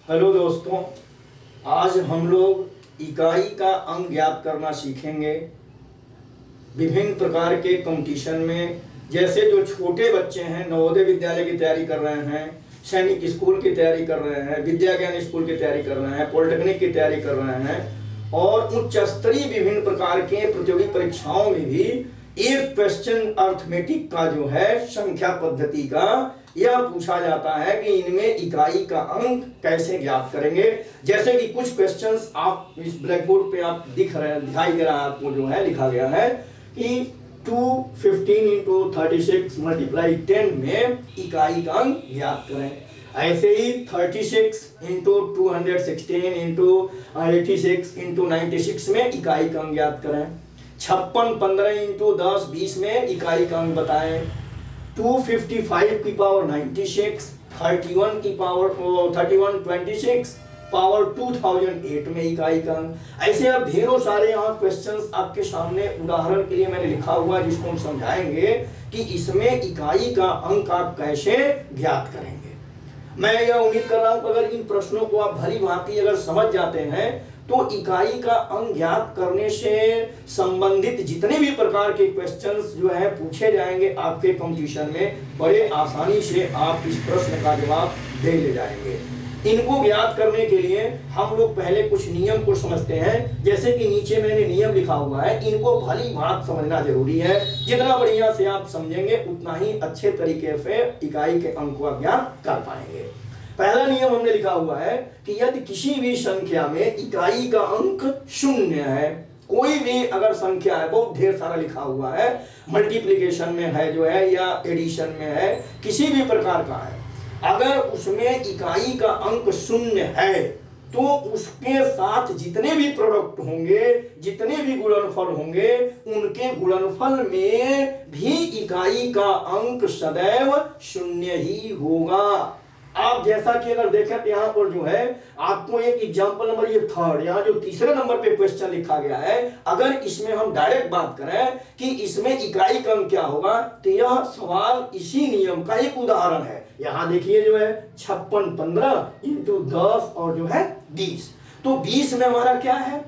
Hello दोस्तों, आज हम लोग इकाई का अंक ज्ञात करना सीखेंगे। विभिन्न प्रकार के कंपटीशन में, जैसे जो छोटे बच्चे हैं नवोदय विद्यालय की तैयारी कर रहे हैं, सैनिक स्कूल की तैयारी कर रहे हैं, विद्या ज्ञान स्कूल की तैयारी कर रहे हैं, पॉलिटेक्निक की तैयारी कर रहे हैं और उच्च स्तरीय विभिन्न प्रकार के प्रतियोगी परीक्षाओं में भी एक क्वेश्चन अर्थमेटिक का जो है संख्या पद्धति का यह पूछा जाता है कि इनमें इकाई का अंक कैसे ज्ञात करेंगे। जैसे कि कुछ क्वेश्चंस आप इस ब्लैक बोर्ड पे आप दिखाई दे रहा है, आपको जो है लिखा गया है कि 215 इंटू 36 मल्टीप्लाई 10 में इकाई का अंक ज्ञात करें। ऐसे ही 36 इंटू 216 इंटू 86 इंटू 96 में इकाई का अंक ज्ञात करें। 56 15 इंटू 10 20 में इकाई का अंक बताएं। 255 की पावर 96, 31 की पावर 31 26 पावर 2008 में इकाई का अंक। ऐसे अब ढेरों सारे यहाँ क्वेश्चंस आपके सामने उदाहरण के लिए मैंने लिखा हुआ, जिसको हम समझाएंगे कि इसमें इकाई का अंक आप कैसे ज्ञात करेंगे। मैं यह उम्मीद कर रहा हूं कि अगर इन प्रश्नों को आप भली भांति अगर समझ जाते हैं तो इकाई का अंक ज्ञात करने से संबंधित जितने भी प्रकार के क्वेश्चंस जो है पूछे जाएंगे आपके कंपटीशन में, बड़े आसानी से आप इस प्रश्न का जवाब दे ले जाएंगे। इनको ज्ञात करने के लिए हम लोग पहले कुछ नियम को समझते हैं। जैसे कि नीचे मैंने नियम लिखा हुआ है, इनको भली भांति समझना जरूरी है। जितना बढ़िया से आप समझेंगे उतना ही अच्छे तरीके से इकाई के अंक को ज्ञात कर पाएंगे। पहला नियम हमने लिखा हुआ है कि यदि किसी भी संख्या में इकाई का अंक शून्य है, कोई भी अगर संख्या है, बहुत ढेर सारा लिखा हुआ है, मल्टीप्लिकेशन में है जो है या एडिशन में है, किसी भी प्रकार का है, अगर उसमें इकाई का अंक शून्य है तो उसके साथ जितने भी प्रोडक्ट होंगे, जितने भी गुणनफल होंगे, उनके गुणनफल में भी इकाई का अंक सदैव शून्य ही होगा। आप जैसा कि अगर देखें तो यहाँ पर जो है आपको एक एग्जांपल नंबर ये थर्ड, यहाँ जो तीसरे नंबर पे क्वेश्चन लिखा गया है, अगर इसमें हम डायरेक्ट बात करें कि इसमें इकाई का अंक क्या होगा, तो यह सवाल इसी नियम का एक उदाहरण है। यहाँ देखिए जो है 56 15 इंटू 10 और जो है 20, तो 20 में हमारा क्या है,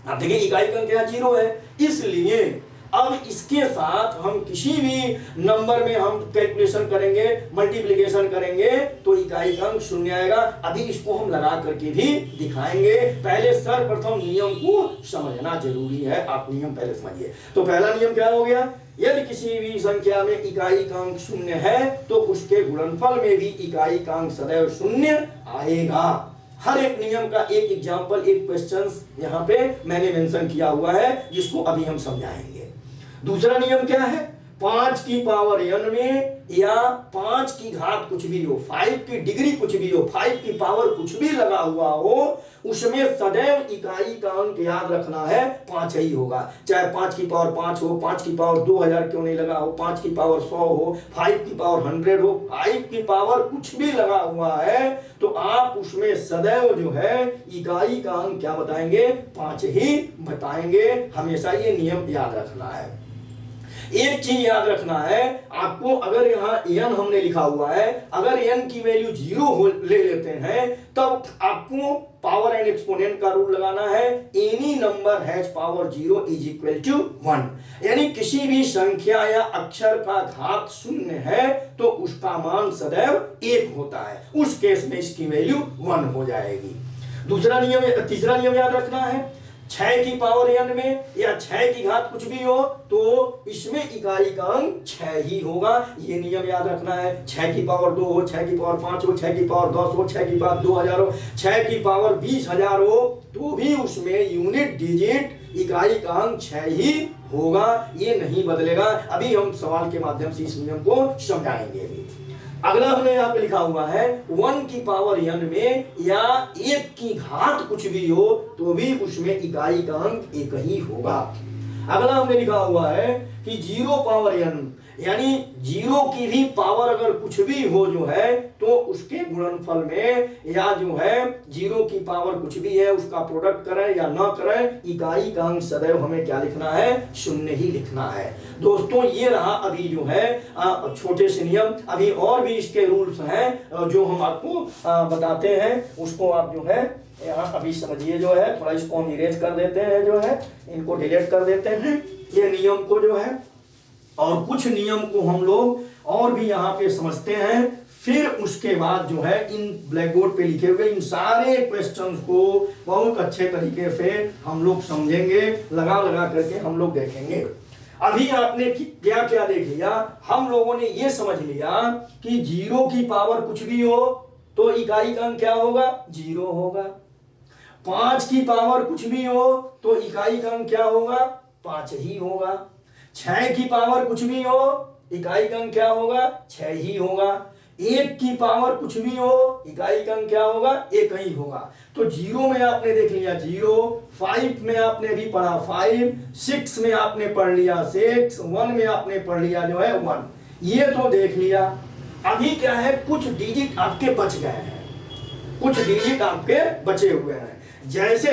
आप देखिए इकाई का अंक क्या 0 है, इसलिए अब इसके साथ हम किसी भी नंबर में हम कैलकुलेशन करेंगे, मल्टीप्लिकेशन करेंगे तो इकाई का अंक शून्य आएगा। अभी इसको हम लगा करके भी दिखाएंगे। पहले सर्वप्रथम नियम को समझना जरूरी है, आप नियम पहले समझिए। तो पहला नियम क्या हो गया, यदि किसी भी संख्या में इकाई का अंक शून्य है तो उसके गुणनफल में भी इकाई का अंक सदैव शून्य आएगा। हर एक नियम का एक एग्जाम्पल, एक क्वेश्चन यहाँ पे मैंने मेंशन किया हुआ है, जिसको अभी हम समझाएंगे। दूसरा नियम क्या है, 5 की पावर n में या 5 की घात कुछ भी हो, 5 की डिग्री कुछ भी हो, 5 की पावर कुछ भी लगा हुआ हो, उसमें सदैव इकाई का अंक याद रखना है 5 ही होगा। चाहे 5 की पावर 5 हो, 5 की पावर 2000 क्यों नहीं लगा हो, 5 की पावर 100 हो, 5 की पावर 100 हो, 5 की पावर कुछ भी लगा हुआ है तो आप उसमें सदैव जो है इकाई का अंक क्या बताएंगे, 5 ही बताएंगे। हमेशा ये नियम याद रखना है। एक चीज याद रखना है आपको, अगर यहाँ n हमने लिखा हुआ है, अगर n की वैल्यू 0 ले लेते हैं तब आपको पावर एंड एक्सपोनेंट का रूल लगाना है। Any number has power 0 is equal to 1, यानी किसी भी संख्या या अक्षर का घात शून्य है तो उसका मान सदैव 1 होता है। उस केस में इसकी वैल्यू 1 हो जाएगी। तीसरा नियम याद रखना है, 6 की पावर n में या 6 की घात कुछ भी हो तो इसमें इकाई का अंक 6 ही होगा। ये नियम याद रखना है। 6 की पावर 2 हो, 6 की पावर 5 हो, 6 की पावर 10 हो, 6 की पावर 2000 हो, 6 की पावर 20,000 हो तो भी उसमें यूनिट डिजिट इकाई का अंक 6 ही होगा, ये नहीं बदलेगा। अभी हम सवाल के माध्यम से इस नियम को समझाएंगे। अगला हमने यहाँ पे लिखा हुआ है 1 की पावर n में या 1 की घात कुछ भी हो तो भी उसमें इकाई का अंक 1 ही होगा। अगला हमने लिखा हुआ है कि 0 पावर n यानी जीरो की भी पावर अगर कुछ भी हो जो है तो उसके गुणनफल में, या जो है जीरो की पावर कुछ भी है उसका प्रोडक्ट करें या ना करें, इकाई का अंक सदैव हमें क्या लिखना है, शून्य ही लिखना है। दोस्तों ये रहा अभी जो है छोटे से नियम। अभी और भी इसके रूल्स हैं जो हम आपको बताते हैं, उसको आप जो है यहाँ अभी समझिए जो है। थोड़ा इसको हम इरेज कर देते हैं जो है, इनको डिलीट कर देते हैं ये नियम को जो है, और कुछ नियम को हम लोग और भी यहाँ पे समझते हैं। फिर उसके बाद जो है इन ब्लैक बोर्ड पे लिखे हुए इन सारे क्वेश्चंस को बहुत अच्छे तरीके से हम लोग समझेंगे, लगा लगा करके हम लोग देखेंगे। अभी आपने क्या क्या देख लिया, हम लोगों ने ये समझ लिया कि जीरो की पावर कुछ भी हो तो इकाई का अंक क्या होगा, जीरो होगा। 5 की पावर कुछ भी हो तो इकाई का अंक क्या होगा, 5 ही होगा। 6 की पावर कुछ भी हो इकाई का अंक क्या होगा, 6 ही होगा। 1 की पावर कुछ भी हो इकाई का अंक क्या होगा, 1 ही होगा। तो जीरो में आपने देख लिया जीरो, 5 में आपने भी पढ़ा 5, 6 में आपने पढ़ लिया 6, 1 में आपने पढ़ लिया जो है 1। ये तो देख लिया। अभी क्या है, कुछ डिजिट आपके बच गए हैं, कुछ डिजिट आपके बचे हुए हैं। जैसे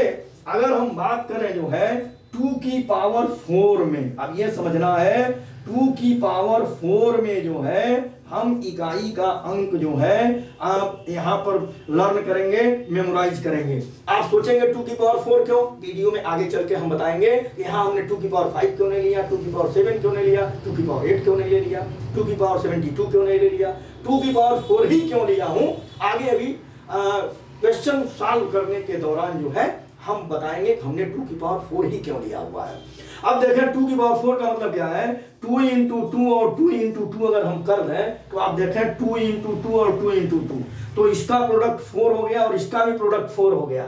अगर हम बात करें जो है 2 की पावर 4 में, अब ये समझना है 2 की पावर 4 में जो है हम इकाई का अंक जो है आप यहाँ पर लर्न करेंगे, मेमोराइज करेंगे। आप सोचेंगे 2 की पावर 4 क्यों, वीडियो में आगे चल के हम बताएंगे कि यहाँ हमने 2 की पावर 5 क्यों नहीं लिया, 2 की पावर 7 क्यों नहीं लिया, 2 की पावर 8 क्यों नहीं ले लिया, 2 की पावर 72 क्यों नहीं ले लिया, 2 की पावर 4 ही क्यों लिया हूँ। आगे अभी क्वेश्चन सॉल्व करने के दौरान जो है हम बताएंगे कि हमने 2 की पावर 4 ही क्यों लिया हुआ है। अब देखें 2 की पावर 4 का मतलब क्या है, 2 इंटू 2 और 2 इंटू 2 अगर हम कर दें तो आप देखें 2 इंटू 2 और 2 इंटू 2, तो इसका प्रोडक्ट 4 हो गया और इसका भी प्रोडक्ट 4 हो गया।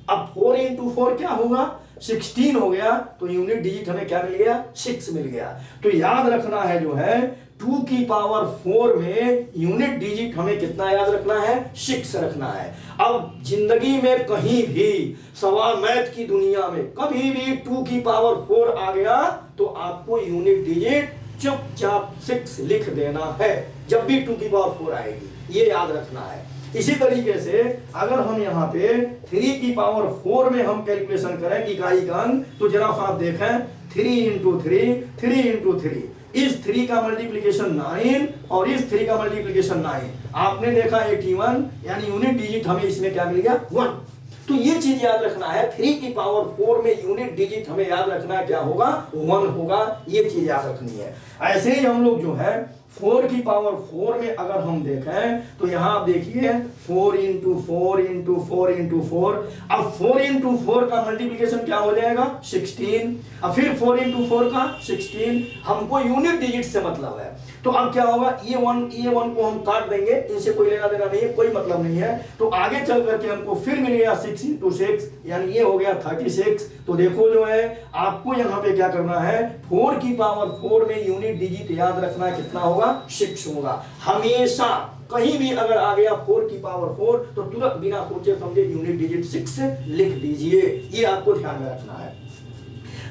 अब 4 इंटू 4 क्या होगा, 16 हो गया। तो यूनिट डिजिट हमें क्या मिल गया, 6 मिल गया। तो याद रखना है जो है 2 की पावर 4 में यूनिट डिजिट हमें कितना याद रखना है, 6 रखना है। अब जिंदगी में कहीं भी सवाल मैथ की दुनिया में कभी भी 2 की पावर 4 आ गया तो आपको यूनिट डिजिट चुपचाप 6 लिख देना है, जब भी 2 की पावर 4 आएगी, ये याद रखना है। इसी तरीके से अगर हम यहाँ पे 3 की पावर 4 में हम कैलकुलेशन करें इकाई का अंक, तो जरा आप देखें 3 इंटू 3, 3 इंटू 3, इस 3 का मल्टीप्लीकेशन 9 और इस 3 का मल्टीप्लीकेशन 9, आपने देखा 81, यानी यूनिट डिजिट हमें इसमें क्या मिल गया, 1। तो ये चीज याद रखना है, 3 की पावर 4 में यूनिट डिजिट हमें याद रखना है क्या होगा, 1 होगा। ये चीज याद रखनी है। ऐसे ही हम लोग जो है 4 की पावर 4 में अगर हम देखें तो यहां आप देखिए 4 इंटू 4 इंटू 4 इंटू 4। अब 4 इंटू 4 का मल्टीप्लीकेशन क्या हो जाएगा, 16। अब फिर 4 इंटू 4 का 16। हमको यूनिट डिजिट से मतलब है, तो अब क्या होगा, ये 1 को हम काट देंगे, इनसे कोई लेना देना नहीं है, कोई मतलब नहीं है। तो आगे चल करके हमको फिर मिल गया 6 इंटू 6, यानी ये हो गया 36। तो देखो जो है आपको यहाँ पे क्या करना है, 4 की पावर 4 में यूनिट डिजिट याद रखना है कितना होगा, 6 होगा। हमेशा कहीं भी अगर आ गया 4 की पावर 4 तो तुरंत बिना सोचे समझे यूनिट डिजिट 6 लिख दीजिए, ये आपको ध्यान में रखना है।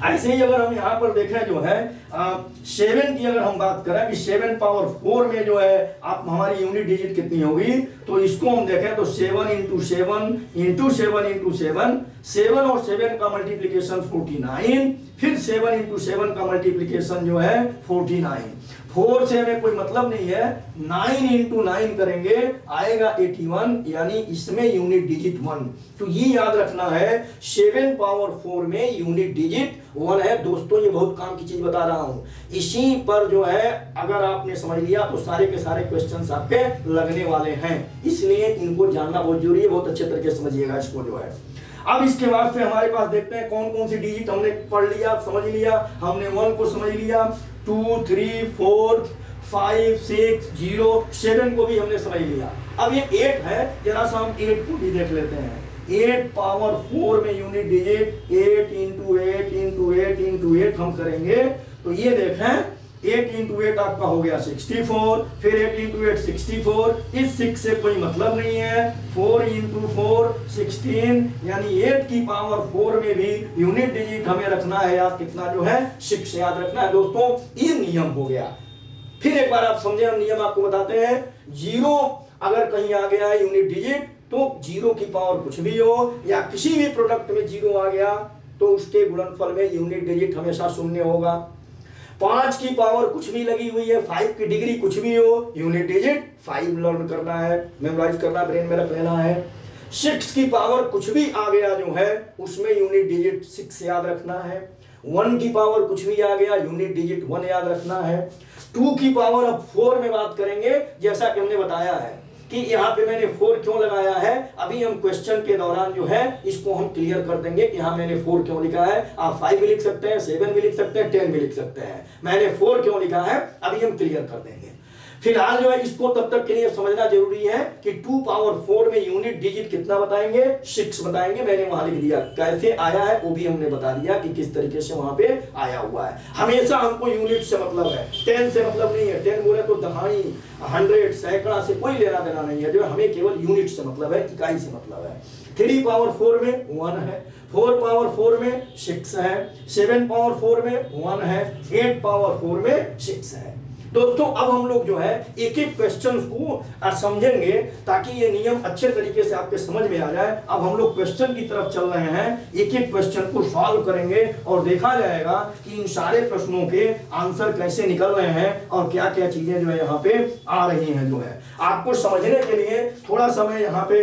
ऐसे ही अगर हम यहाँ पर देखें जो है 7 की अगर हम बात करें कि 7 पावर 4 में जो है आप हमारी यूनिट डिजिट कितनी होगी, तो इसको हम देखें तो 7 इंटू 7 इंटू 7 इंटू 7, 7 और 7 का मल्टीप्लीकेशन 49, फिर 7 इंटू 7 का मल्टीप्लीकेशन जो है 49। 4 से हमें कोई मतलब नहीं है, 9 इंटू 9 करेंगे आएगा 81, यानी इसमें यूनिट डिजिट 1। तो ये याद रखना है 7 पावर 4 में यूनिट डिजिट 1 है। दोस्तों ये बहुत काम की चीज बता रहा हूं, इसी पर जो है अगर आपने समझ लिया तो सारे के सारे क्वेश्चंस आपके लगने वाले हैं, इसलिए इनको जानना बहुत जरूरी है। बहुत अच्छे तरीके से समझिएगा इसको जो है। अब इसके बाद से हमारे पास देखते हैं कौन कौन सी डिजिट हमने पढ़ लिया, समझ लिया। हमने 1 को समझ लिया, 2, 3, 4, 5, 6, 0, 7 को भी हमने समझ लिया। अब ये 8 है, जरा सा हम 8 को भी देख लेते हैं। 8 पावर 4 में unit digit 8 into 8 into 8 into 8 हम करेंगे तो ये देखें 8 इंटू 8 आपका हो गया 64, फिर 8 इंटू 8 64, इस 6 से कोई मतलब नहीं है। 4 इंटू 4 16, यानी 8 की पावर 4 में भी यूनिट डिजिट हमें रखना है याद, कितना जो है 6 याद रखना है। दोस्तों ये नियम हो गया। फिर एक बार आप समझे, हम नियम आपको बताते हैं। जीरो अगर कहीं आ गया यूनिट डिजिट, तो जीरो की पावर कुछ भी हो या किसी भी प्रोडक्ट में जीरो आ गया तो उसके गुणनफल में यूनिट डिजिट हमेशा शून्य होगा। 5 की पावर कुछ भी लगी हुई है, 5 की डिग्री कुछ भी हो, यूनिट डिजिट 5 लर्न करना है, मेमोराइज करना, ब्रेन में रख लेना है। 6 की पावर कुछ भी आ गया जो है उसमें यूनिट डिजिट 6 याद रखना है। 1 की पावर कुछ भी आ गया, यूनिट डिजिट 1 याद रखना है। 2 की पावर अब 4 में बात करेंगे, जैसा कि हमने बताया है कि यहाँ पे मैंने 4 क्यों लगाया है, अभी हम क्वेश्चन के दौरान जो है इसको हम क्लियर कर देंगे कि हाँ मैंने 4 क्यों लिखा है। आप 5 भी लिख सकते हैं, 7 भी लिख सकते हैं, 10 भी लिख सकते हैं। मैंने 4 क्यों लिखा है अभी हम क्लियर कर देंगे। फिलहाल जो है इसको तब तक के लिए समझना जरूरी है कि 2 पावर 4 में यूनिट डिजिट कितना बताएंगे, 6 बताएंगे। मैंने वहां लिख दिया, कैसे आया है वो भी हमने बता दिया कि किस तरीके से वहां पे आया हुआ है। हमेशा हमको यूनिट से मतलब है, 10 से मतलब नहीं है। 10 बोले तो दहाई, 100, सैकड़ा से कोई लेना देना नहीं है, जो हमें केवल यूनिट से मतलब है, इकाई से मतलब है। 3 पावर 4 में 1 है, 4 पावर 4 में 6 है, 7 पावर 4 में 1 है, 8 पावर 4 में 6 है। दोस्तों अब हम लोग जो है एक एक क्वेश्चन को समझेंगे ताकि ये नियम अच्छे तरीके से आपके समझ में आ जाए। अब हम लोग क्वेश्चन की तरफ चल रहे हैं, एक एक क्वेश्चन को सॉल्व करेंगे और देखा जाएगा कि इन सारे प्रश्नों के आंसर कैसे निकल रहे हैं और क्या क्या चीजें जो है यहाँ पे आ रही हैं। जो है आपको समझने के लिए थोड़ा सा मैं यहाँ पे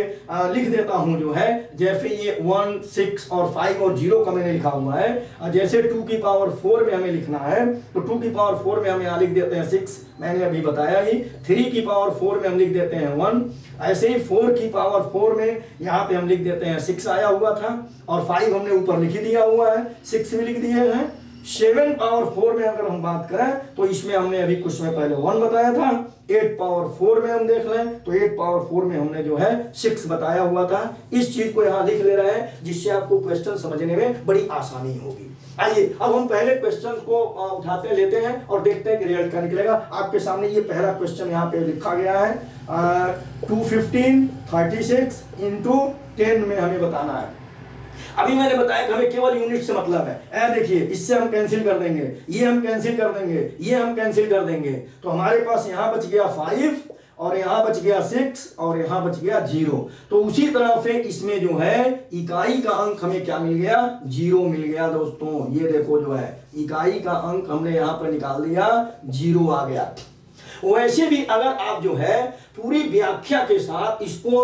लिख देता हूँ जो है, जैसे ये 1, 6 और 5 और 0 का मैंने लिखा हुआ है। जैसे 2 की पावर 4 में हमें लिखना है तो 2 की पावर 4 में हम यहाँ लिख देते हैं 6, मैंने अभी बताया ही। 3 की पावर 4 में हम लिख देते हैं 1। ऐसे ही 4 की पावर 4 में यहाँ पे हम लिख देते हैं 6 आया हुआ था और 5 हमने ऊपर लिख दिया हुआ है, 6 भी लिख दिए हैं। 7 पावर 4 में अगर हम बात करें तो इसमें हमने अभी कुछ समय पहले 1 बताया था। 8 पावर 4 में हम देख लें तो 8 पावर 4 में हमने जो है 6 बताया हुआ था। इस चीज को यहाँ लिख ले रहे हैं जिससे आपको क्वेश्चन समझने में बड़ी आसानी होगी। आइए अब हम पहले क्वेश्चन को उठाते लेते हैं और देखते हैं कि रिजल्ट क्या निकलेगा। आपके सामने ये पहला क्वेश्चन यहाँ पे लिखा गया है। 215 36 इंटू 10 में हमें बताना है। अभी मैंने बताया कि हमें केवल यूनिट से मतलब है। देखिए इससे हम कैंसिल कर देंगे, ये हम कैंसिल कर देंगे, ये हम कैंसिल कर देंगे, तो हमारे पास यहाँ बच गया 5 और यहाँ बच गया 6 और यहाँ बच गया 0। तो उसी तरह से इसमें जो है इकाई का अंक हमें क्या मिल गया, 0 मिल गया। दोस्तों ये देखो जो है इकाई का अंक हमने यहाँ पर निकाल दिया, 0 आ गया। वैसे भी अगर आप जो है पूरी व्याख्या के साथ इसको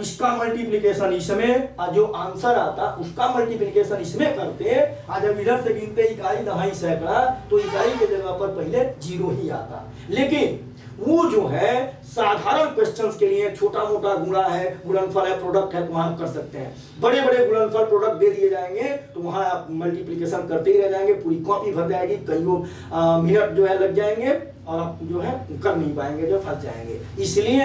इसका मल्टीप्लिकेशन इसमें जो आंसर आता उसका मल्टीप्लिकेशन इसमें करते, जब इधर से गिनते इकाई, दहाई, सैकड़ा, तो इकाई के जगह पर पहले 0 ही आता। लेकिन वो जो है साधारण क्वेश्चंस के लिए छोटा मोटा गुणा है, गुणनफल है, प्रोडक्ट है, वहां कर सकते हैं। बड़े बड़े गुणनफल प्रोडक्ट दे दिए जाएंगे तो वहां आप मल्टीप्लिकेशन करते ही रह जाएंगे, पूरी कॉपी भर जाएगी, कईयों मिनट जो है लग जाएंगे और आप जो है कर नहीं पाएंगे, जो फंस जाएंगे। इसलिए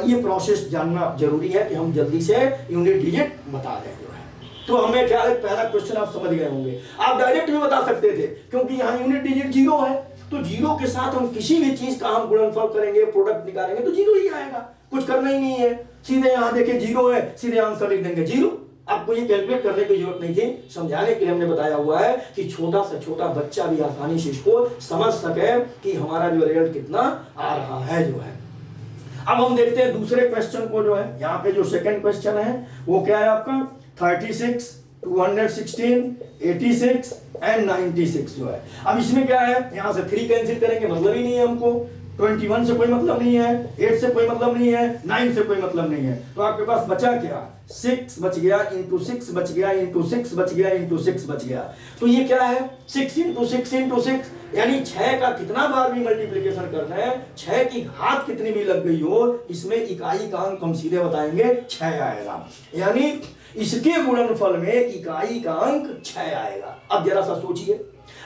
ये प्रोसेस जानना जरूरी है कि हम जल्दी से यूनिट डिजिट बता दें जो है। तो हमें क्या है, पहला क्वेश्चन आप समझ गए होंगे। आप डायरेक्ट भी बता सकते थे क्योंकि यहाँ यूनिट डिजिट 0 है, तो 0 के साथ हम किसी भी चीज का हम गुणनफल करेंगे, प्रोडक्ट निकालेंगे तो 0 ही आएगा, कुछ करना ही नहीं है। सीधे यहाँ देखिए 0 है, सीधे आंसर लिख देंगे 0। आपको ये कैलकुलेट करने की जरूरत नहीं थी, समझाने के लिए हमने बताया हुआ है कि छोटा से छोटा बच्चा भी आसानी से इसको समझ सके कि हमारा जो रिजल्ट कितना आ रहा है जो है। अब हम देखते हैं दूसरे क्वेश्चन को जो है। यहाँ पे जो सेकंड क्वेश्चन है वो क्या है आपका, 36, 216, 86 एंड 96 जो है। अब इसमें क्या है, यहाँ से 3 कैंसिल करेंगे, मतलब ही नहीं है हमको। 21 से कोई मतलब नहीं है, 8 से कोई मतलब नहीं है, 9 से कोई मतलब नहीं है, तो आपके पास बचा क्या, 6 बच गया, इंटू 6 बच गया, इंटू 6 बच गया, इंटू 6 बच गया। तो ये क्या है, 6 इंटू 6 इंटू 6, यानी 6 का कितना बार भी मल्टीप्लिकेशन करना है, 6 की घात कितनी भी लग गई हो, इसमें इकाई का अंक हम सीधे बताएंगे 6 आएगा। यानी इसके गुणनफल में इकाई का अंक 6 आएगा। अब जरा सा सोचिए,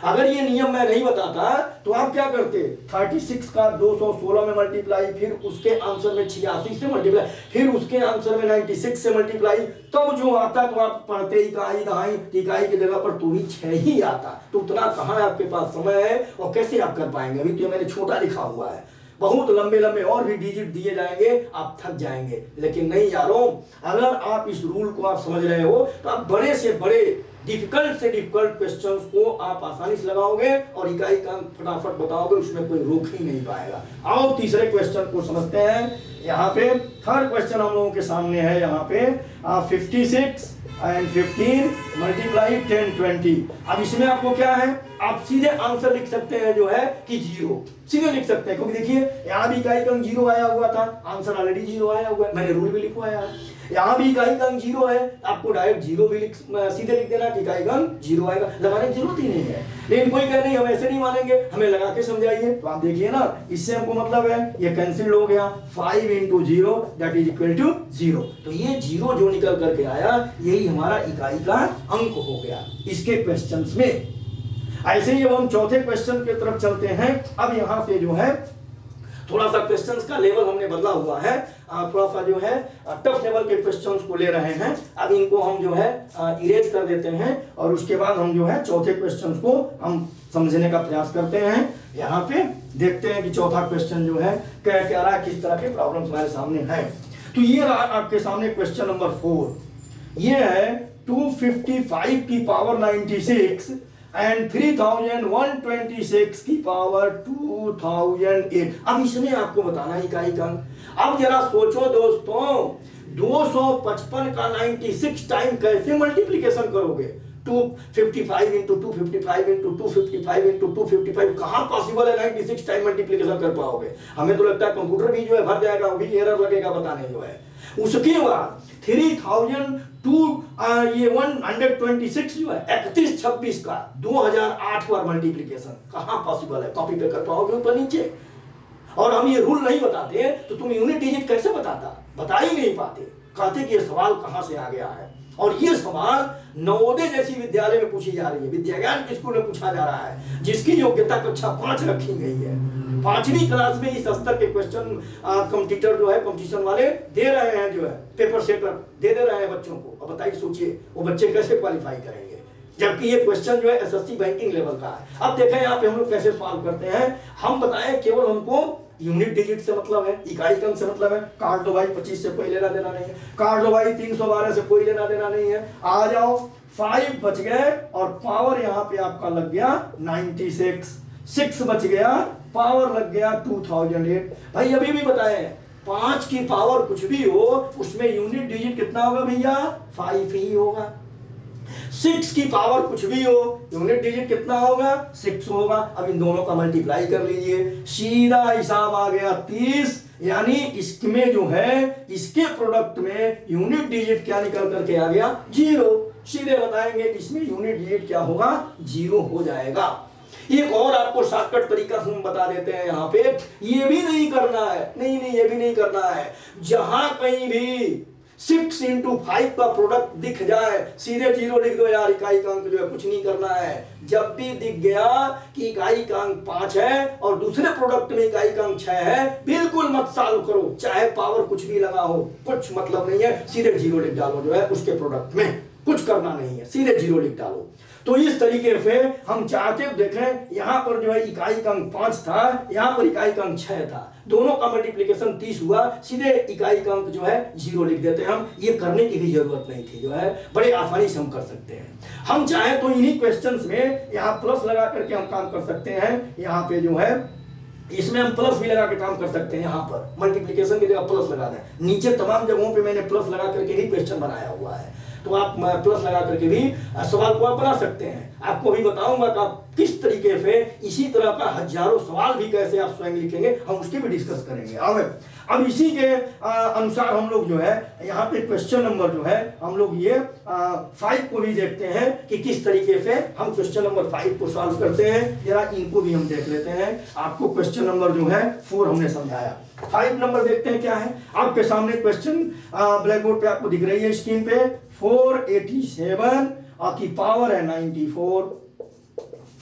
अगर ये नियम मैं नहीं बताता तो आप क्या करते, 36 का 216 में मल्टीप्लाई, फिर उसके आंसर में 86 से मल्टीप्लाई, फिर उसके आंसर में 96 से मल्टीप्लाई, तब जो आता तो आप पढ़ते इकाई, दहाई, इकाई की जगह पर तो ही 6 ही आता। तो उतना कहाँ आपके पास समय है और कैसे आप कर पाएंगे। अभी तो मैंने छोटा लिखा हुआ है, बहुत लंबे लंबे और भी डिजिट दिए जाएंगे, आप थक जाएंगे। लेकिन नहीं यारों, अगर आप इस रूल को आप समझ रहे हो तो आप बड़े से बड़े डिफिकल्ट से डिफिकल्ट क्वेश्चंस को आप आसानी से लगाओगे और इकाई का अंक फटाफट बताओगे, उसमें कोई रोक ही नहीं पाएगा। आओ तीसरे क्वेश्चन को समझते हैं। यहाँ पे थर्ड क्वेश्चन हम लोगों के सामने है। यहाँ पे 56 एंड 15 मल्टीप्लाई 10 20। अब इसमें आपको क्या है, आप सीधे आंसर लिख सकते हैं जो है कि 0 सीधे लिख सकते हैं, क्योंकि देखिए यहाँ भी इकाई का अंक 0 आया हुआ था, आंसर ऑलरेडी 0 आया हुआ है, मैंने रूल भी लिखवाया। यहाँ भी इकाई का अंक 0 है, आपको डायरेक्ट 0 भी सीधे लिख देना कि इकाई का अंक 0 आएगा, लगाने की जरूरत ही नहीं है। लेकिन कोई कह नहीं हम ऐसे नहीं मानेंगे, हमें लगा के समझाइए। तो आप देखिए ना, इससे हमको मतलब है ये कैंसिल हो गया, 5 × 0 दैट इज इक्वल टू 0। तो ये 0 जो निकल करके आया यही हमारा इकाई का अंक हो गया इसके क्वेश्चंस में। ऐसे ही अब हम चौथे क्वेश्चन की तरफ चलते हैं। अब यहाँ पे जो है थोड़ा सा क्वेश्चंस का लेवल हमने बदला हुआ है, थोड़ा सा जो है टफ लेवल के क्वेश्चंस को ले रहे हैं। अब इनको हम जो है इरेज कर देते हैं और उसके बाद हम जो है चौथे क्वेश्चंस को हम समझने का प्रयास करते हैं। यहाँ पे देखते हैं कि चौथा क्वेश्चन जो है क्या रहा, किस तरह के प्रॉब्लम्स हमारे सामने है। तो ये रहा आपके सामने क्वेश्चन नंबर 4। ये है 255 की पावर 96 एंड 3126 की पावर 2008। अब इसमें आपको बताना है इकाई का अंक। अब जरा सोचो दोस्तों, 255 का 96 टाइम कैसे मल्टीप्लीकेशन करोगे? 255 × 255 × 255 × 255 कहां पॉसिबल है 96 टाइम मल्टीप्लीकेशन कर पाओगे? हमें तो लगता है कंप्यूटर भी जो है भर जाएगा, वो भी एरर लगेगा बताने जो है। उसके बाद 126 जो है 3126 का 2008 बार मल्टीप्लीकेशन कहां पॉसिबल है? कॉपी पे कर पाओगे ऊपर नीचे? और हम ये रूल नहीं बताते तो तुम यूनिट डिजिट कैसे बता ही नहीं पाते। कहते कि ये सवाल कहां से आ गया है, और ये सवाल नवोदय जैसी विद्यालय में पूछी जा रही है, विद्याज्ञान के स्कूल में पूछा जा रहा है, जिसकी योग्यता कक्षा 5 रखी गई है। 5वीं क्लास में इस स्तर के क्वेश्चन कंप्यूटर जो है कंपटीशन वाले दे रहे हैं, जो है पेपर सेटर दे रहे हैं बच्चों को। अब बताइए, सोचिए वो बच्चे कैसे क्वालिफाई करेंगे, जबकि ये क्वेश्चन जो है एसएससी बैंकिंग लेवल का है। अब देखें यहाँ पे हम लोग कैसे सॉल्व करते हैं। हम बताएं केवल हमको यूनिट डिजिट से मतलब है, इकाई अंक से मतलब है। काट दो भाई, 25 से कोई लेना देना नहीं है। काट दो भाई, 312 से कोई लेना देना नहीं है। आ जाओ, 5 बच गए और पावर यहाँ पे आपका लग गया 96, 6 बच गया, पावर लग गया 2008। भाई अभी भी बताए 5 की पावर कुछ भी हो उसमें यूनिट डिजिट कितना होगा भैया? 5 ही होगा। 6 की पावर कुछ भी हो यूनिट डिजिट कितना होगा? 6 होगा। अब इन दोनों का मल्टीप्लाई कर लीजिए, सीधा हिसाब आ गया 30। यानी इसमें जो है इसके प्रोडक्ट में यूनिट डिजिट क्या निकल करके आ गया? 0। सीधे बताएंगे इसमें यूनिट डिजिट क्या होगा? 0 हो जाएगा। एक और आपको शॉर्टकट तरीका हम बता देते हैं यहाँ पे। ये भी नहीं करना है, नहीं ये भी नहीं करना है। जहां कहीं भी 6 × 5 का प्रोडक्ट दिख जाए सीधे 0 लिख दो यार, इकाई का अंक जो है कुछ नहीं करना है। जब भी दिख गया कि इकाई का अंक 5 है और दूसरे प्रोडक्ट में इकाई का अंक 6 है, बिल्कुल मत सॉल्व करो, चाहे पावर कुछ भी लगा हो, कुछ मतलब नहीं है, सीधे 0 लिख डालो जो है उसके प्रोडक्ट में, कुछ करना नहीं है, सीधे 0 लिख डालो। तो इस तरीके से हम चाहते देखें, यहां पर जो है इकाई का अंक 5 था, यहां पर इकाई का अंक 6 था, दोनों का मल्टीप्लिकेशन 30 हुआ, सीधे इकाई का अंक जो है 0 लिख देते हैं हम। ये करने की भी जरूरत नहीं थी, जो है बड़े आसानी से हम कर सकते हैं। हम चाहें तो इन्हीं क्वेश्चंस में यहाँ प्लस लगा करके हम काम कर सकते हैं। यहाँ पे जो है इसमें हम प्लस भी लगा के काम कर सकते हैं। यहाँ पर मल्टीप्लिकेशन की जगह प्लस लगा दें। नीचे तमाम जगहों पे मैंने प्लस लगा करके ही क्वेश्चन बनाया हुआ है, तो आप प्लस लगा करके भी सवाल को आप बना सकते हैं। आपको भी बताऊंगा कि आप किस तरीके से इसी तरह का हजारों सवाल भी कैसे आप स्वयं लिखेंगे, हम उसके भी डिस्कस करेंगे। अब इसी के अनुसार हम लोग जो है यहाँ पे क्वेश्चन नंबर जो है हम लोग ये 5 को भी देखते हैं कि किस तरीके से हम क्वेश्चन नंबर 5 को सॉल्व करते हैं। जरा इनको भी हम देख लेते हैं। आपको क्वेश्चन नंबर जो है 4 हमने समझाया। 5 नंबर देखते हैं क्या है। आपके सामने क्वेश्चन ब्लैक बोर्ड पे आपको दिख रही है स्क्रीन पे। 487 की पावर है 94,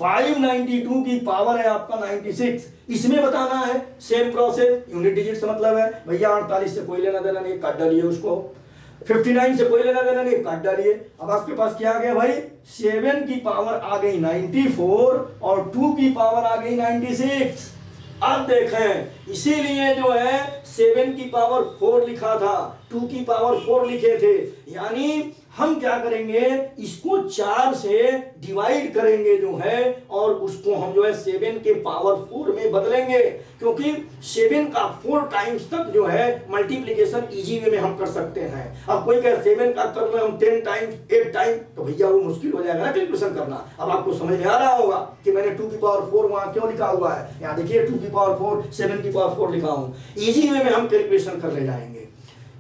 592 की पावर है आपका 96। इसमें बताना है सेम प्रोसेस, यूनिट डिजिट से मतलब है भैया 48 से कोई लेना देना नहीं, काट डालिए उसको। 59 से कोई लेना देना नहीं, काट डालिए। अब आपके पास क्या आ गया भाई? 7 की पावर आ गई 94 और 2 की पावर आ गई 96। अब देखें, इसीलिए जो है 7 की पावर 4 लिखा था, 2 की पावर 4 लिखे थे। यानी हम क्या करेंगे, इसको 4 से डिवाइड करेंगे जो है, और उसको हम जो है 7 के पावर 4 में बदलेंगे, क्योंकि 7 का 4 टाइम्स तक जो है मल्टीप्लिकेशन इजी वे में हम कर सकते हैं। अब कोई कहे 7 का कर रहे हम 10 टाइम्स 8 टाइम, तो भैया वो मुश्किल हो जाएगा ना कैलकुलेशन करना। अब आपको समझ में आ रहा होगा कि मैंने 2 की पावर 4 वहां क्यों लिखा हुआ है। यहाँ देखिए 2 की पावर 4 7 की पावर 4 लिखा हूं, इजी वे में हम कैलकुलेशन कर ले जाएंगे।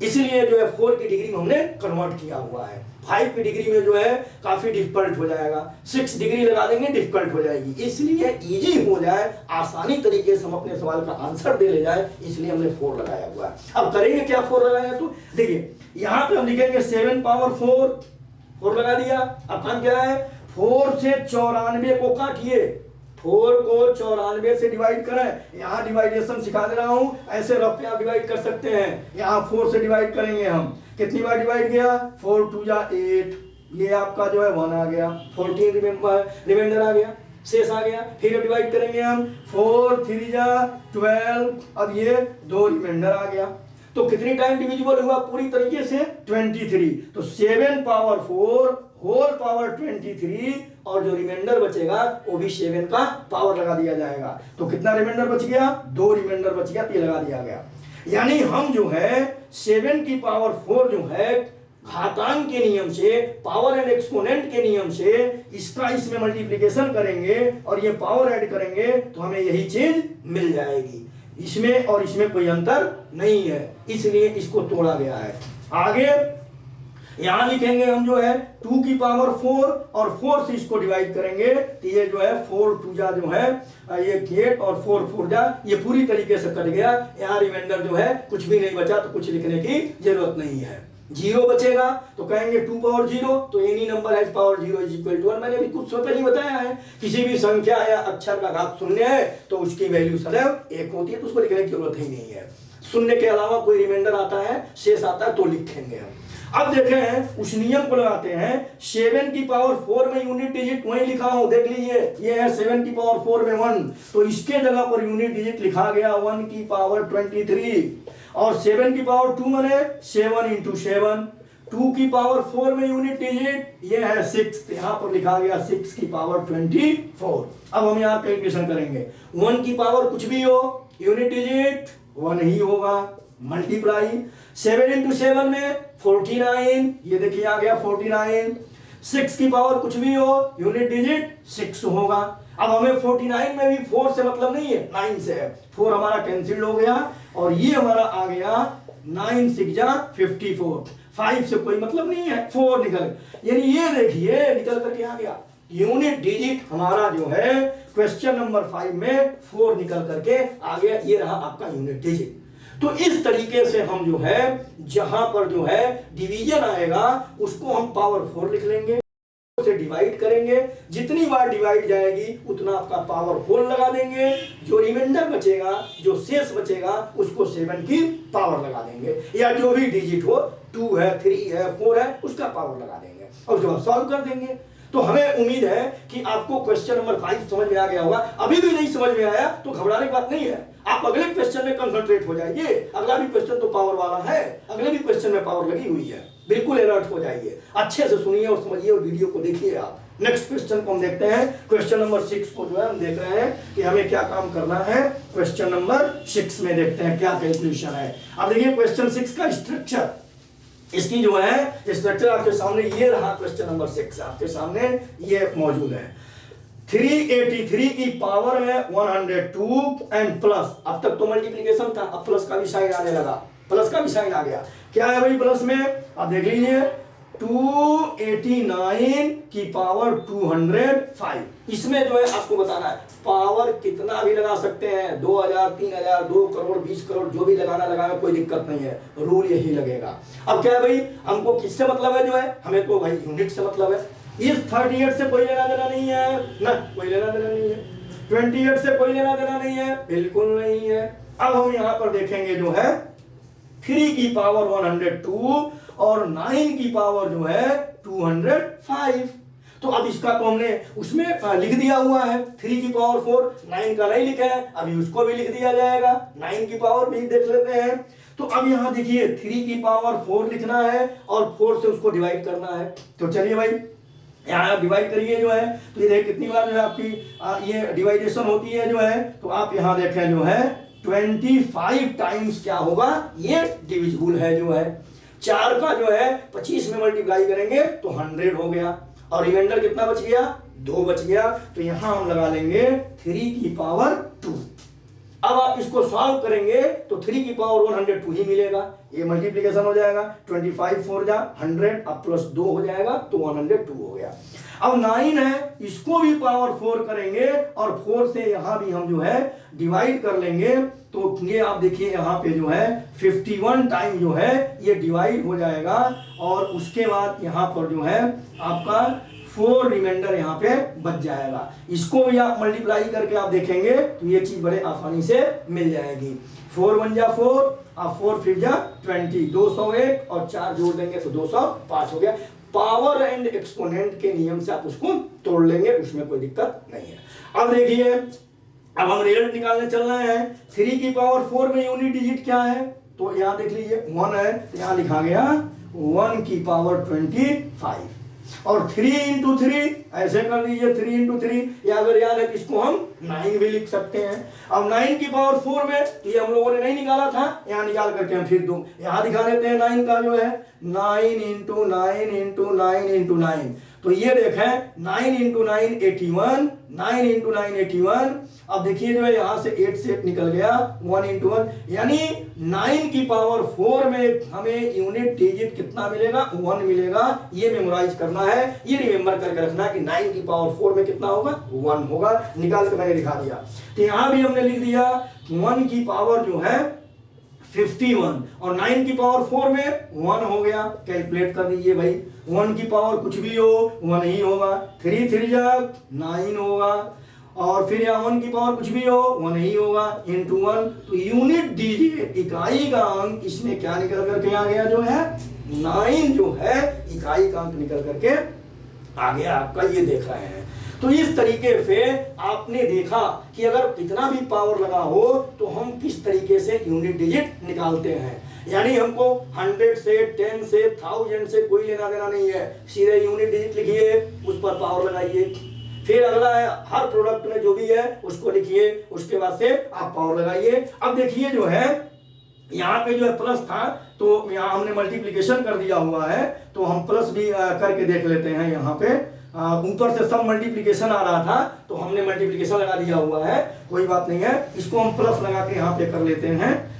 इसलिए जो है 4 की डिग्री में हमने कन्वर्ट किया हुआ है। 5 की डिग्री में जो है काफी डिफिकल्ट हो जाएगा, 6 डिग्री लगा देंगे डिफिकल्ट हो जाएगी। इसलिए इजी हो जाए, आसानी तरीके से हम अपने सवाल का आंसर दे ले जाए, इसलिए हमने 4 लगाया हुआ है। अब करेंगे क्या 4 लगाया, तो देखिए यहां पे हम लिखेंगे 7 पावर 4 लगा दिया। अब काम क्या है, 4 से 94 को काटिए, 4 को 94 से डिवाइड करें। यहाँ डिवाइडेशन सिखा दे रहा हूं, ऐसे रफ आप डिवाइड कर सकते हैं। यहाँ 4 से डिवाइड करेंगे हम, कितनी बार डिवाइड किया, 4 2 जा 8, ये आपका जो है 1 आ गया, 14 रिमाइंडर आ गया, शेष आ गया। फिर डिवाइड करेंगे हम, 4 3 जा 12, अब ये 2 रिमाइंडर आ गया। तो कितनी टाइम डिविजिबल हुआ पूरी तरीके से, 23। तो 7 पावर 4 होल पावर 23, और जो रिमाइंडर बचेगा वो भी 7 का पावर लगा दिया जाएगा। तो कितना रिमाइंडर बच गया, 2 रिमाइंडर बच गया, ये लगा दिया गया। यानी हम जो है 7 की पावर 4 जो है घातांक के नियम से, पावर एंड एक्सपोनेंट के नियम से इसका इसमें मल्टीप्लिकेशन करेंगे और ये पावर ऐड करेंगे तो हमें यही चीज मिल जाएगी। इसमें और इसमें कोई अंतर नहीं है, इसलिए इसको तोड़ा गया है। आगे यहां लिखेंगे हम जो है 2 की पावर 4 और 4 से इसको डिवाइड करेंगे, तो ये जो है 4 2 जा जो है ये 8 और 4 4 जा, ये पूरी तरीके से कट गया। यहाँ रिमाइंडर जो है कुछ भी नहीं बचा, तो कुछ लिखने की जरूरत नहीं है। 0 बचेगा तो कहेंगे 2 पावर 0, तो any number has power 0 is equal to 1। मैंने भी कुछ समय पहले बताया है, किसी भी संख्या या अक्षर का घात शून्य है तो उसकी वैल्यू सदैव 1 होती है, तो उसको लिखने की जरूरत ही नहीं है। शून्य के अलावा कोई रिमाइंडर आता है, शेष आता है, तो लिखेंगे हम। अब देखें उस नियम को लगाते हैं। 7 की पावर 4 में यूनिट डिजिट वही लिखा हूं, देख लीजिए ये है 7 की पावर 4 में 1, तो इसके जगह पर यूनिट डिजिट लिखा गया 1 की पावर 23, और 7 की पावर 2 में 7 इंटू 7। 2 की पावर 4 में यूनिट डिजिट ये है 6, यहां पर लिखा गया 6 की पावर 24। अब हम यहां कैलकुलेशन करेंगे, 1 की पावर कुछ भी हो, यूनिट डिजिट 1 ही होगा, मल्टीप्लाई 7 इंटू 7 में 49, ये देखिए आ गया 49। 6 की पावर कुछ भी हो, यूनिट डिजिट 6 होगा। अब हमें 49 में भी 4 से मतलब नहीं है, 9 से है। 4 हमारा कैंसिल हो गया और ये हमारा आ गया 9 6 जा 54। 5 से कोई मतलब नहीं है, 4 निकल, यानी ये देखिए निकल करके आ गया। यूनिट डिजिट हमारा जो है क्वेश्चन नंबर 5 में 4 निकल करके आ गया, ये रहा आपका यूनिट डिजिट। तो इस तरीके से हम जो है जहां पर जो है डिवीजन आएगा उसको हम पावर 4 लिख लेंगे, उसे डिवाइड करेंगे, जितनी बार डिवाइड जाएगी उतना आपका पावर 4 लगा देंगे, जो रिमाइंडर बचेगा, जो शेष बचेगा उसको 7 की पावर लगा देंगे, या जो भी डिजिट हो 2 है 3 है 4 है उसका पावर लगा देंगे और जो सॉल्व कर देंगे। तो हमें उम्मीद है कि आपको क्वेश्चन नंबर 5 समझ में आ गया होगा। अभी भी नहीं समझ में आया तो घबराने की बात नहीं है, आप अगले क्वेश्चन में कंसंट्रेट हो जाइए। अगला भी क्वेश्चन तो पावर वाला है, अगले भी क्वेश्चन में पावर लगी हुई है, बिल्कुल अलर्ट हो जाइए, अच्छे से सुनिए और समझिए और वीडियो को देखिए आप। नेक्स्ट क्वेश्चन को हम देखते हैं, क्वेश्चन नंबर 6 को जो है हम देख रहे हैं कि हमें क्या काम करना है। क्वेश्चन नंबर 6 में देखते हैं क्या कैलकुलेशन है। अब देखिए क्वेश्चन 6 का स्ट्रक्चर, इसकी जो है स्ट्रक्चर आपके सामने ये रहा। क्वेश्चन नंबर 6 आपके सामने ये मौजूद है। 383 की पावर है 102 एंड प्लस, अब तक तो मल्टीप्लिकेशन था, अब प्लस का भी साइन आने लगा, प्लस का भी साइन आ गया। क्या है भाई प्लस में, अब देख लीजिए 289 की पावर 205। इसमें जो है आपको बताना है पावर कितना भी लगा सकते हैं, 2000 3000 2 करोड़ 20 करोड़ जो भी लगाना लगाना कोई दिक्कत नहीं है, रूल यही लगेगा। अब क्या है भाई, हमको किससे मतलब है, जो है हमें तो भाई यूनिट से मतलब है। इस 38 से कोई लेना देना नहीं है ना, कोई लेना देना नहीं है। 28 से कोई लेना देना नहीं है, बिल्कुल नहीं है। अब हम यहां पर देखेंगे जो है 3 की पावर 102 और 9 की पावर जो है 205। तो अब इसका तो हमने उसमें लिख दिया हुआ है, 3 की पावर 4, 9 का नहीं लिखा है, अभी उसको भी लिख दिया जाएगा, 9 की पावर भी देख लेते हैं। तो अब यहाँ देखिए 3 की पावर 4 लिखना है और 4 से उसको डिवाइड करना है। तो चलिए भाई यहाँ डिवाइड करिए जो है, तो ये देखिए कितनी बार जो है आपकी ये डिवाइडेशन होती है जो है, तो आप यहाँ देखें जो है 25 टाइम्स क्या होगा, ये डिविजिबल है जो है। 4 का जो है 25 में मल्टीप्लाई करेंगे तो 100 हो गया, और रिमाइंडर कितना बच गया, 2 बच गया। तो यहां हम लगा लेंगे 3 की पावर 2। अब आप इसको सॉल्व करेंगे तो 3 की पावर 102 ही मिलेगा, ये मल्टीप्लिकेशन हो जाएगा। 25 4 जा 100, अब प्लस 2 हो जाएगा तो 102 हो गया। अब 9 है, इसको भी पावर 4 करेंगे और 4 से यहां भी हम जो है डिवाइड कर लेंगे, तो ये आप देखिए यहाँ पे जो है 51 टाइम जो है ये डिवाइड हो जाएगा, और उसके बाद यहाँ पर जो है आपका 4 रिमाइंडर यहाँ पे बच जाएगा। इसको भी आप मल्टीप्लाई करके आप देखेंगे तो ये चीज बड़े आसानी से मिल जाएगी। 4 1 जा 4 और 4 5 जा 20, 201 और 4 जोड़ देंगे तो 205 हो गया। पावर एंड एक्सपोनेंट के नियम से आप उसको तोड़ लेंगे, उसमें कोई दिक्कत नहीं है। अब देखिए, अब हम रिजल्ट निकालने चल रहे हैं। 3 की पावर 4 में यूनिट डिजिट क्या है, तो यहाँ देख लीजिए 1 है, तो यहाँ लिखा गया 1 की पावर 25, और 3 इंटू 3 ऐसे कर दीजिए 3 इंटू 3, या अगर याद है तो इसको हम 9 भी लिख सकते हैं। अब 9 की पावर 4 में, तो ये हम लोगों ने नहीं निकाला था, यहाँ निकाल करके हम फिर दो यहाँ दिखा देते हैं 9 का जो है 9 इंटू 9 इंटू 9 इंटू 9, तो ये देखें 9 इंटू 9 81, 9 इंटू 9 81। अब देखिए जो है यहाँ से 8 से 8 निकल गया, 1 इंटू 1, यानी 9 की पावर 4 में हमें यूनिट डिजिट कितना मिलेगा, 1 मिलेगा। ये मेमोराइज करना है, ये रिमेंबर करके रखना है कि 9 की पावर 4 में कितना होगा, 1 होगा। निकाल के मैंने दिखा दिया, तो यहाँ भी हमने लिख दिया 1 की पावर जो है 51, और 9 की पावर 4 में 1 हो गया। कैलकुलेट कर दीजिए भाई, 1 की पावर कुछ भी हो 1 ही होगा, 3 3 जा 9 होगा, और फिर यहाँ 1 की पावर कुछ भी हो 1 ही होगा, इंटू 1। तो यूनिट डिजिट इकाई का अंक इसमें क्या निकल करके आ गया जो है 9 जो है इकाई का अंक निकल करके आ गया आपका, ये देख रहे हैं। तो इस तरीके से आपने देखा कि अगर कितना भी पावर लगा हो तो हम किस तरीके से यूनिट डिजिट निकालते हैं। यानी हमको 100 से 10 से 1000 से कोई लेना देना नहीं है, सीधे यूनिट डिजिट लिखिए, उस पर पावर लगाइए, फिर अगला है हर प्रोडक्ट में जो भी है उसको लिखिए, उसके बाद से आप पावर लगाइए। अब देखिए जो है यहाँ पे जो है प्लस था, तो यहाँ हमने मल्टीप्लिकेशन कर दिया हुआ है, तो हम प्लस भी करके देख लेते हैं। यहाँ पे ऊपर से सब मल्टीप्लिकेशन आ रहा था तो हमने मल्टीप्लिकेशन लगा दिया हुआ है, कोई बात नहीं है। इसको हम प्लस लगा के यहाँ पे कर लेते हैं,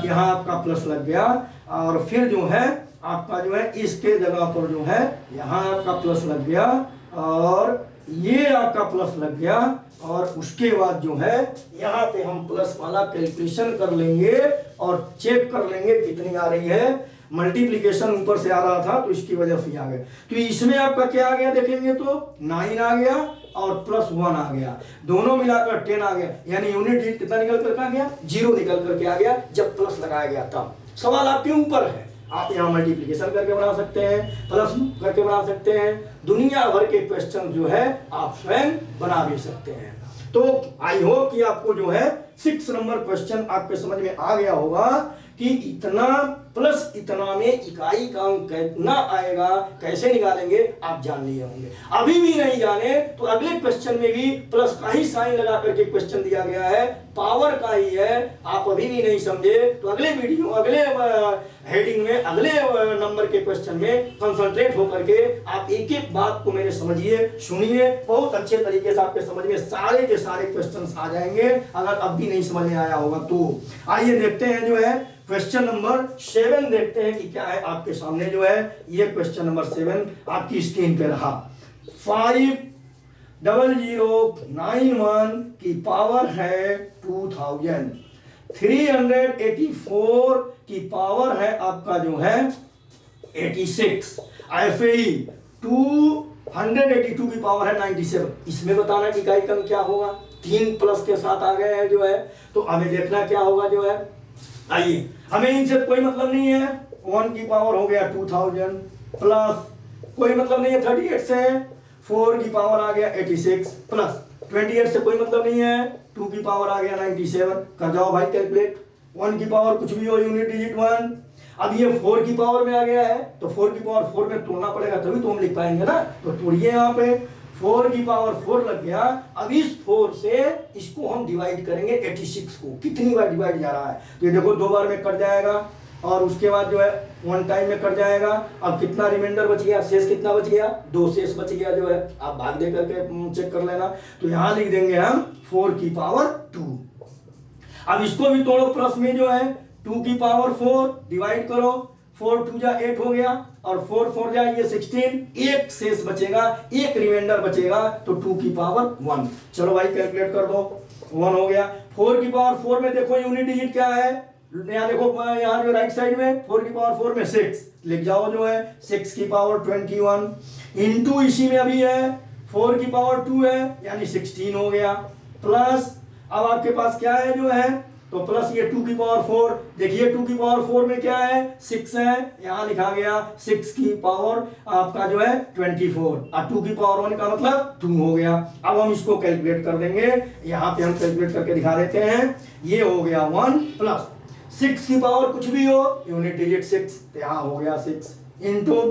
यहाँ आपका प्लस लग गया, और फिर जो है आपका जो है इसके जगह पर जो है यहाँ आपका प्लस लग गया, और ये आपका प्लस लग गया, और उसके बाद जो है यहाँ पे हम प्लस वाला कैलकुलेशन कर लेंगे और चेक कर लेंगे कितनी आ रही है। मल्टीप्लिकेशन ऊपर से आ रहा था तो इसकी वजह से आ गया, तो इसमें आपका क्या आ गया देखेंगे तो 9 आ गया और प्लस 1 आ गया, दोनों मिलाकर 10 आ गया। यानी यूनिट डिजिट कितना निकल कर आ गया, 0 निकल करके आ गया जब प्लस लगाया गया तब। सवाल आपके ऊपर है, आप यहाँ मल्टीप्लिकेशन करके बना सकते हैं, प्लस करके बना सकते हैं, दुनिया भर के क्वेश्चन जो है आप स्वयं बना भी सकते हैं। तो आई होप कि आपको जो है 6 नंबर क्वेश्चन आपके समझ में आ गया होगा कि इतना प्लस इतना में इकाई का अंक कितना आएगा, कैसे निकालेंगे आप जान लिए होंगे। अभी भी नहीं जाने तो अगले क्वेश्चन में भी प्लस का ही साइन लगा करके क्वेश्चन दिया गया है, पावर का ही है। आप अभी भी नहीं समझे तो अगले वीडियो, अगले हेडिंग में, अगले नंबर के क्वेश्चन में कंसंट्रेट होकर के आप एक एक बात को मेरे समझिए, सुनिए, बहुत अच्छे तरीके से आपके समझ में सारे के सारे क्वेश्चन आ जाएंगे अगर अब भी नहीं समझ में आया होगा तो। आइए देखते हैं जो है क्वेश्चन नंबर 7 देखते हैं कि क्या है आपके सामने जो है। ये क्वेश्चन नंबर 7 आपकी स्क्रीन पे रहा। 5091 की पावर है 2000, 384 की पावर है आपका जो है 86, ऐसे ही 282 की पावर है 97। इसमें बताना कि इकाई का क्या होगा, 3 प्लस के साथ आ गए हैं जो है, तो हमें देखना क्या होगा जो है। आइए, हमें इनसे कोई मतलब नहीं है, 1 की पावर हो गया 2000 प्लस कोई मतलब नहीं है 38 से, 4 की पावर आ गया 86 प्लस 28 से कोई मतलब नहीं है, 2 की पावर आ गया 97। कर जाओ भाई कैलकुलेट, 1 की पावर कुछ भी हो, यूनिट डिजिट 1। अब ये 4 की पावर में आ गया है, तो 4 की पावर 4 में तोड़ना पड़ेगा, तभी तो हम लिख पाएंगे ना। तो तोड़िए यहाँ पे, 4 की पावर 4 लग गया। अब इस 4 से इसको हम डिवाइड करेंगे 86 को। कितनी बार डिवाइड जा रहा है, तो ये देखो 2 बार में कट जाएगा, और उसके बाद जो है 1 टाइम में कट जाएगा। अब कितना रिमाइंडर बच गया, शेष कितना बच गया, 2 शेष बच गया जो है। आप भाग दे करके चेक कर लेना। तो यहाँ लिख देंगे हम 4 की पावर 2। अब इसको भी तोड़ो, प्लस में जो है 2 की पावर 4 डिवाइड करो, 4 2 जा 8 हो गया, और 4 4 जा ये 16, एक शेष बचेगा, एक रिमाइंडर बचेगा, तो 2 की पावर 1। चलो भाई कैलकुलेट कर दो, 1 हो गया। 4 की पावर 4 में देखो यूनिट डिजिट क्या है, यहाँ देखो, यहाँ जो राइट साइड में 4 की पावर 4 में 6 लिख जाओ जो है, 6 की पावर 21 इंटू इसी में अभी है 4 की पावर 2 है, यानी 16 हो गया, प्लस अब आपके पास क्या है जो है, तो प्लस ये 2 की पावर 4, देखिए 2 की पावर 4 में क्या है, 6 है, यहाँ लिखा गया 6 की पावर आपका जो है 24, और 2 की पावर 1 का मतलब 2 हो गया। अब हम इसको कैलकुलेट कर देंगे, यहाँ पे हम कैलकुलेट करके दिखा देते हैं। ये हो गया 1 प्लस 6 की पावर कुछ भी हो, यूनिट डिजिट 6, तो यहाँ हो गया 6 इंटू,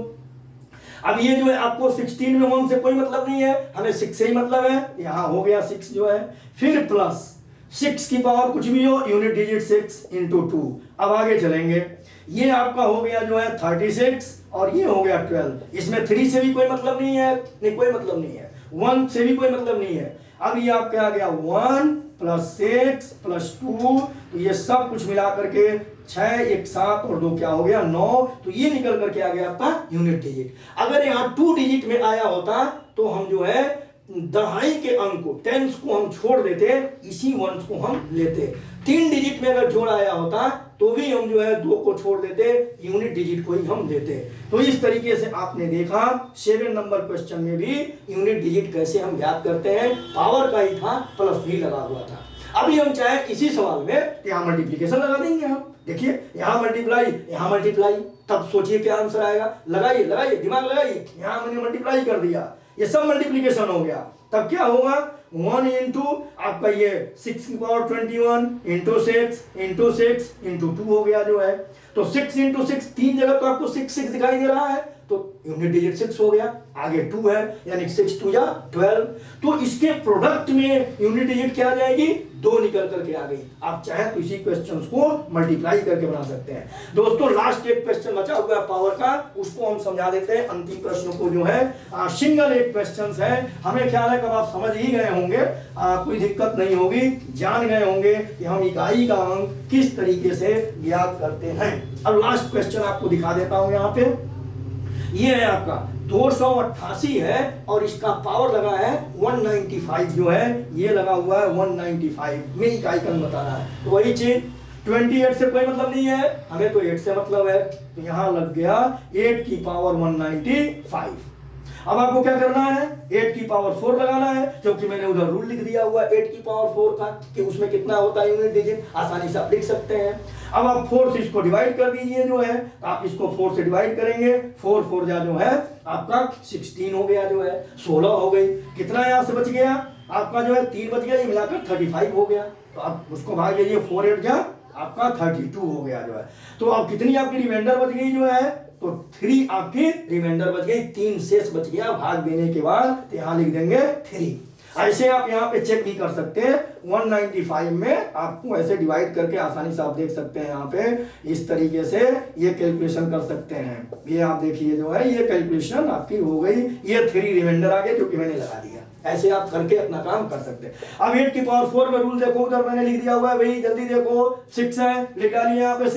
अब ये जो है आपको 16 में 1 से कोई मतलब नहीं है, हमें 6 से ही मतलब है, यहाँ हो गया 6 जो है, फिर प्लस 6 की पावर कुछ भी हो, यूनिट डिजिट 6 इंटू 2। अब आगे चलेंगे, ये आपका हो गया जो है 36, और ये हो गया 12। इसमें 3 से भी कोई मतलब नहीं है, नहीं कोई मतलब नहीं है, 1 से भी कोई मतलब नहीं है। अब ये आपका आ गया 1 प्लस 6 प्लस 2, तो ये सब कुछ मिला करके 6 1 7 और 2 क्या हो गया 9, तो ये निकल करके आ गया आपका यूनिट डिजिट। अगर यहाँ 2 डिजिट में आया होता तो हम जो है दहाई के अंक को, टेंस को हम छोड़ देते, इसी वंस को हम लेते। 3 डिजिट में अगर जोड़ आया होता तो भी हम जो है 2 को छोड़ देते, यूनिट डिजिट को ही हम देते। तो इस तरीके से आपने देखा 7 नंबर क्वेश्चन में भी यूनिट डिजिट कैसे हम ज्ञात करते हैं, पावर का ही था, प्लस भी लगा हुआ था। अभी हम चाहे इसी सवाल में यहाँ मल्टीप्लीकेशन लगा देंगे हम, देखिए यहाँ मल्टीप्लाई, तब सोचिए क्या आंसर आएगा। लगाइए लगाइए, दिमाग लगाइए, यहाँ मैंने मल्टीप्लाई कर दिया, ये सब मल्टीप्लीकेशन हो गया, तब क्या होगा 1 इंटू आपका ये 6 की पावर 21 इंटू 6 इंटू 2 हो गया जो है। तो 6 इंटू 6, 3 जगह तो आपको 6 6 दिखाई दे रहा है, तो यूनिट डिजिट 6 हो गया, आगे 2 है, यानी 6 2 या 12। तो इसके प्रोडक्ट में यूनिट डिजिट क्या आ जाएगी, 2 निकल करके आ गई। आप चाहे तो इसी क्वेश्चंस को मल्टीप्लाई करके बना सकते हैं। दोस्तों लास्ट एक क्वेश्चन बचा हुआ है पावर का, उसको हम समझा देते हैं। अंतिम प्रश्न को जो है सिंगल एक क्वेश्चन है, हमें ख्याल है कि आप समझ ही गए होंगे, कोई दिक्कत नहीं होगी, जान गए होंगे कि हम इकाई का अंक किस तरीके से ज्ञात करते हैं। अब लास्ट क्वेश्चन आपको दिखा देता हूं, यहाँ पे ये है आपका 288 है, और इसका पावर लगा है 195 जो है, ये लगा हुआ है 195 में इकाई का अंक बताना है। तो वही चीज 28 से कोई मतलब नहीं है, हमें तो 8 से मतलब है, तो यहाँ लग गया 8 की पावर 195। अब आपको क्या करना है, 8 की पावर 4 लगाना है, क्योंकि मैंने उधर रूल लिख दिया हुआ 8 की पावर 4 का कि उसमें कितना होता है यूनिट डिजिट, आसानी से आप लिख सकते हैं। अब आप 4 से इसको डिवाइड कर दीजिए जो है, आप इसको 4 से डिवाइड करेंगे, 4 4 जा जो है आपका 16 हो गया जो है, 16 हो गई। कितना यहाँ से बच गया आपका जो है 3 बच गया, ये मिलाकर 35 हो गया। तो आप उसको भाग लीजिए, 4 8 जा आपका 32 हो गया जो है। तो अब कितनी आपकी रिमाइंडर बच गई जो है, तो 3 आपकी रिमाइंडर बच गई, 3 शेष बच गया भाग देने के बाद, तो यहाँ लिख देंगे 3। ऐसे आप यहाँ पे चेक भी कर सकते हैं, 195 में आपको ऐसे डिवाइड करके आसानी से आप देख सकते हैं, यहाँ पे इस तरीके से ये कैलकुलेशन कर सकते हैं। ये आप देखिए जो है, ये कैलकुलेशन आपकी हो गई, ये 3 रिमाइंडर आ गए जो कि मैंने लगा दिया। ऐसे आप करके अपना काम कर सकते हैं। अब 8 की पावर 4 में रूल देखो, उधर मैंने लिख दिया हुआ है भाई, जल्दी देखो, 6 है, लिख डालिए यहाँ पे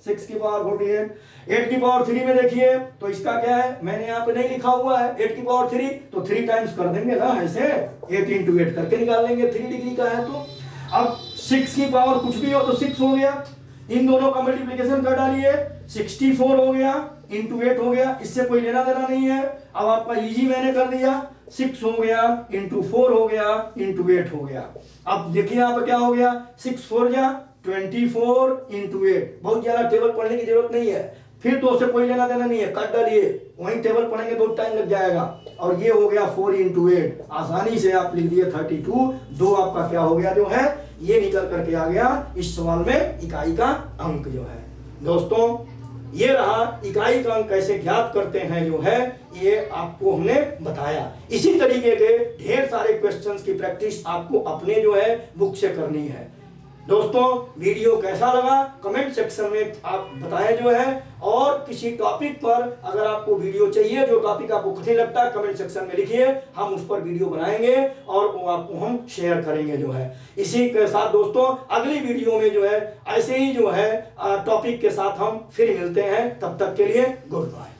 6 की पावर 48। 8 की पावर 3 में देखिए, तो इसका क्या है, मैंने यहाँ पे नहीं लिखा हुआ है 8 की पावर 3, तो 3 टाइम्स कर देंगे ना, ऐसे 8 इंटू 8 करके निकाल लेंगे, 3 डिग्री का है। तो अब 6 की पावर कुछ भी हो तो 6 हो गया, इन दोनों का मल्टीप्लिकेशन कर डालिए, 64 हो गया इंटू 8 हो गया, इससे कोई लेना देना नहीं है। अब आपका इजी मैंने कर दिया, 6 हो गया इंटू 4 हो गया इंटू 8 हो गया। अब देखिए यहाँ पे क्या हो गया, 6 4 जा 24 इंटू 8, बहुत ज्यादा टेबल पढ़ने की जरूरत नहीं है, फिर 2 से कोई लेना देना नहीं है, काट डालिए, वहीं टेबल पढ़ेंगे तो टाइम लग जाएगा। और ये हो गया 4 इंटू 8, आसानी से आप लिख दिए 32। 2 आपका क्या हो गया जो है, ये निकल करके आ गया इस सवाल में इकाई का अंक जो है। दोस्तों ये रहा इकाई का अंक कैसे ज्ञात करते हैं जो है, ये आपको हमने बताया। इसी तरीके के ढेर सारे क्वेश्चंस की प्रैक्टिस आपको अपने जो है बुक से करनी है। दोस्तों वीडियो कैसा लगा कमेंट सेक्शन में आप बताएं जो है, और किसी टॉपिक पर अगर आपको वीडियो चाहिए, जो टॉपिक आपको कठिन लगता है कमेंट सेक्शन में लिखिए, हम उस पर वीडियो बनाएंगे और वो आपको हम शेयर करेंगे जो है। इसी के साथ दोस्तों अगली वीडियो में जो है ऐसे ही जो है टॉपिक के साथ हम फिर मिलते हैं, तब तक के लिए गुड बाय।